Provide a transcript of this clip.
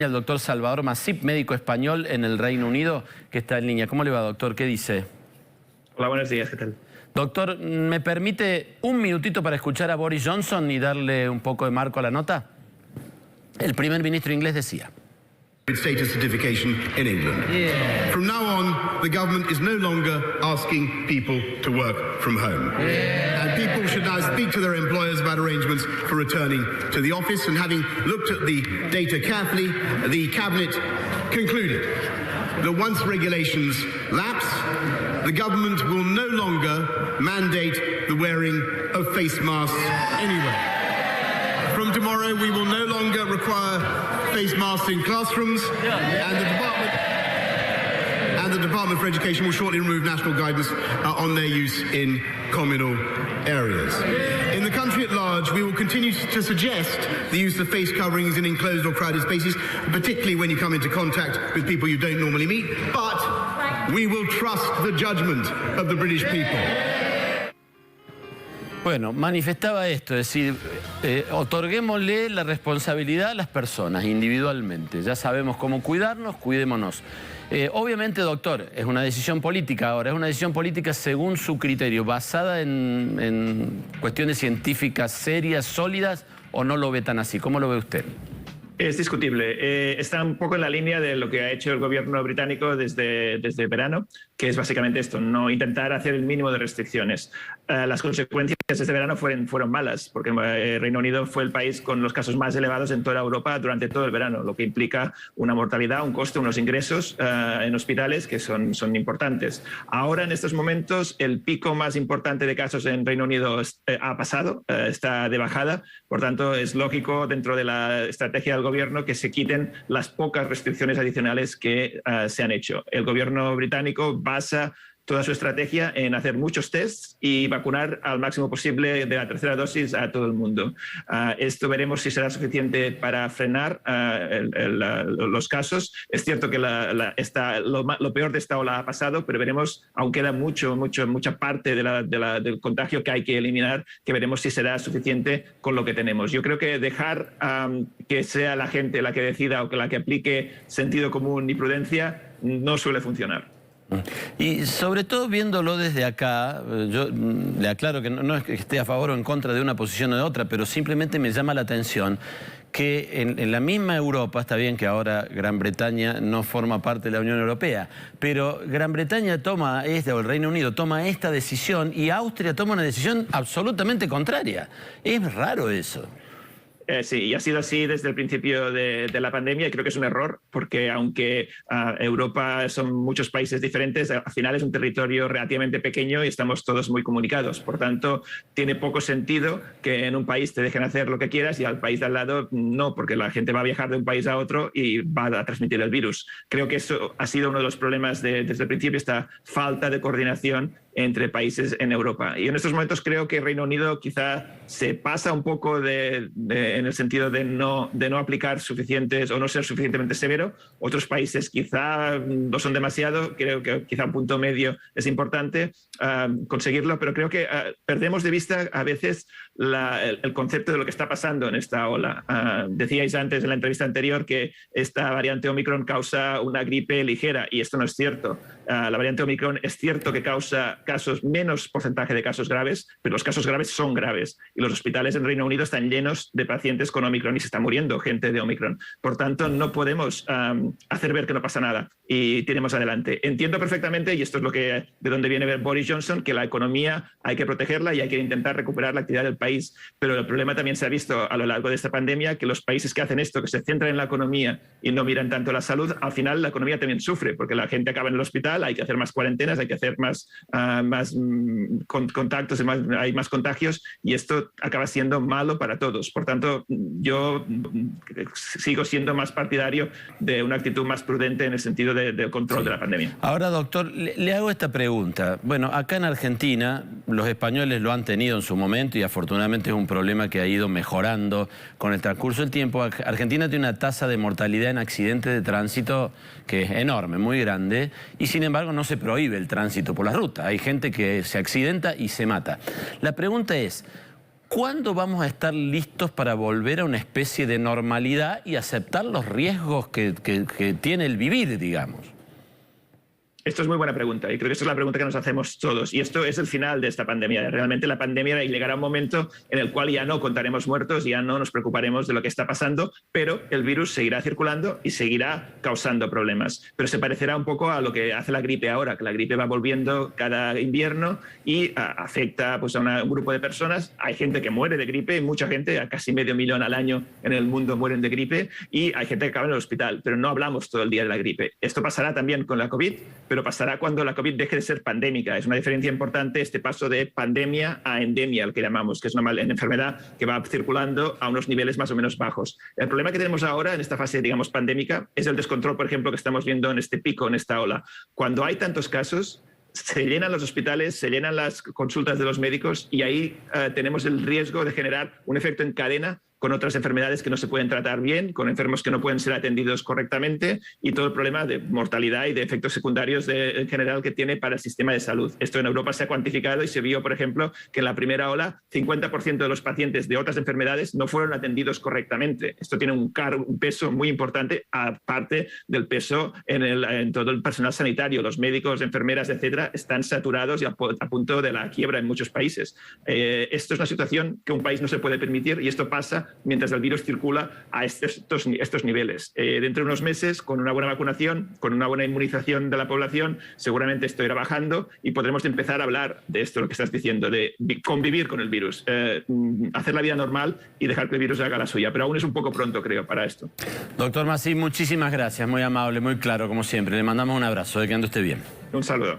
El doctor Salvador Masip, médico español en el Reino Unido, que está en línea. ¿Cómo le va, doctor? ¿Qué dice? Hola, buenos días, ¿qué tal? Doctor, ¿me permite un minutito para escuchar a Boris Johnson y darle un poco de marco a la nota? El primer ministro inglés decía: Status certification in England. From now on, the government is no longer asking people to work from home. And people should now speak to their employers about arrangements for returning to the office. And having looked at the data carefully, the Cabinet concluded that once regulations lapse, the government will no longer mandate the wearing of face masks anywhere. From tomorrow, we will no longer require face masks in classrooms, and the Department for Education will shortly remove national guidance on their use in communal areas. In the country at large, we will continue to suggest the use of face coverings in enclosed or crowded spaces, particularly when you come into contact with people you don't normally meet, but we will trust the judgment of the British people. Bueno, manifestaba esto, es decir, otorguémosle la responsabilidad a las personas individualmente. Ya sabemos cómo cuidarnos, cuidémonos. Obviamente, doctor, es una decisión política ahora, es una decisión política según su criterio, basada en cuestiones científicas serias, sólidas, ¿o no lo ve tan así? ¿Cómo lo ve usted? Es discutible. Está un poco en la línea de lo que ha hecho el gobierno británico desde verano, que es básicamente esto, no intentar hacer el mínimo de restricciones. Las consecuencias de este verano fueron malas, porque Reino Unido fue el país con los casos más elevados en toda Europa durante todo el verano, lo que implica una mortalidad, un coste, unos ingresos en hospitales que son importantes. Ahora, en estos momentos, el pico más importante de casos en Reino Unido ha pasado, está de bajada, por tanto, es lógico dentro de la estrategia del gobierno que se quiten las pocas restricciones adicionales que se han hecho. El gobierno británico basa toda su estrategia en hacer muchos tests y vacunar al máximo posible de la tercera dosis a todo el mundo. Esto veremos si será suficiente para frenar los casos. Es cierto que lo peor de esta ola ha pasado, pero veremos, aún queda mucha parte del contagio que hay que eliminar, que veremos si será suficiente con lo que tenemos. Yo creo que dejar que sea la gente la que decida o que la que aplique sentido común y prudencia no suele funcionar. Y sobre todo viéndolo desde acá, yo le aclaro que no es que esté a favor o en contra de una posición o de otra, pero simplemente me llama la atención que en la misma Europa, está bien que ahora Gran Bretaña no forma parte de la Unión Europea, pero Gran Bretaña o el Reino Unido toma esta decisión y Austria toma una decisión absolutamente contraria. Es raro eso. Sí, y ha sido así desde el principio de la pandemia y creo que es un error porque aunque Europa son muchos países diferentes, al final es un territorio relativamente pequeño y estamos todos muy comunicados. Por tanto, tiene poco sentido que en un país te dejen hacer lo que quieras y al país de al lado no, porque la gente va a viajar de un país a otro y va a transmitir el virus. Creo que eso ha sido uno de los problemas desde el principio, esta falta de coordinación entre países en Europa. Y en estos momentos creo que Reino Unido quizá se pasa un poco en el sentido de no aplicar suficientes o no ser suficientemente severo. Otros países quizá no son demasiado, creo que quizá un punto medio es importante conseguirlo, pero creo que perdemos de vista a veces el concepto de lo que está pasando en esta ola. Decíais antes en la entrevista anterior que esta variante Omicron causa una gripe ligera y esto no es cierto. La variante Omicron es cierto que causa menos porcentaje de casos graves, pero los casos graves son graves y los hospitales en Reino Unido están llenos de pacientes con Omicron y se está muriendo gente de Omicron. Por tanto, no podemos hacer ver que no pasa nada y tiremos adelante. Entiendo perfectamente, y esto es de donde viene Boris Johnson, que la economía hay que protegerla y hay que intentar recuperar la actividad del país, pero el problema también se ha visto a lo largo de esta pandemia, que los países que hacen esto, que se centran en la economía y no miran tanto la salud, al final la economía también sufre, porque la gente acaba en el hospital, hay que hacer más cuarentenas, hay que hacer más contactos, hay más contagios y esto acaba siendo malo para todos. Por tanto, yo sigo siendo más partidario de una actitud más prudente en el sentido del control de la pandemia. Ahora, doctor, le hago esta pregunta. Bueno, acá en Argentina los españoles lo han tenido en su momento y afortunadamente es un problema que ha ido mejorando con el transcurso del tiempo. Argentina tiene una tasa de mortalidad en accidentes de tránsito que es enorme, muy grande, y sin embargo no se prohíbe el tránsito por la ruta. Hay gente que se accidenta y se mata. La pregunta es, ¿Cuándo vamos a estar listos para volver a una especie de normalidad y aceptar los riesgos que tiene el vivir, digamos? Esto es muy buena pregunta y creo que esta es la pregunta que nos hacemos todos. Y esto es el final de esta pandemia. Realmente la pandemia llegará un momento en el cual ya no contaremos muertos, ya no nos preocuparemos de lo que está pasando, pero el virus seguirá circulando y seguirá causando problemas. Pero se parecerá un poco a lo que hace la gripe ahora, que la gripe va volviendo cada invierno y afecta pues, a un grupo de personas. Hay gente que muere de gripe, mucha gente, casi 500.000 al año en el mundo mueren de gripe y hay gente que acaba en el hospital, pero no hablamos todo el día de la gripe. Esto pasará también con la COVID, pero pasará cuando la COVID deje de ser pandémica. Es una diferencia importante este paso de pandemia a endemia, el que llamamos, que es una enfermedad que va circulando a unos niveles más o menos bajos. El problema que tenemos ahora en esta fase, digamos, pandémica es el descontrol, por ejemplo, que estamos viendo en este pico, en esta ola. Cuando hay tantos casos, se llenan los hospitales, se llenan las consultas de los médicos y ahí tenemos el riesgo de generar un efecto en cadena con otras enfermedades que no se pueden tratar bien, con enfermos que no pueden ser atendidos correctamente y todo el problema de mortalidad y de efectos secundarios en general que tiene para el sistema de salud. Esto en Europa se ha cuantificado y se vio, por ejemplo, que en la primera ola 50% de los pacientes de otras enfermedades no fueron atendidos correctamente. Esto tiene un peso muy importante, aparte del peso en todo el personal sanitario. Los médicos, enfermeras, etcétera, están saturados y a punto de la quiebra en muchos países. Esto es una situación que un país no se puede permitir y esto pasa mientras el virus circula a estos niveles. Dentro de unos meses, con una buena vacunación, con una buena inmunización de la población, seguramente esto irá bajando y podremos empezar a hablar de esto, lo que estás diciendo, de convivir con el virus, hacer la vida normal y dejar que el virus haga la suya. Pero aún es un poco pronto, creo, para esto. Doctor Masí, muchísimas gracias, muy amable, muy claro, como siempre. Le mandamos un abrazo, que ande usted bien. Un saludo.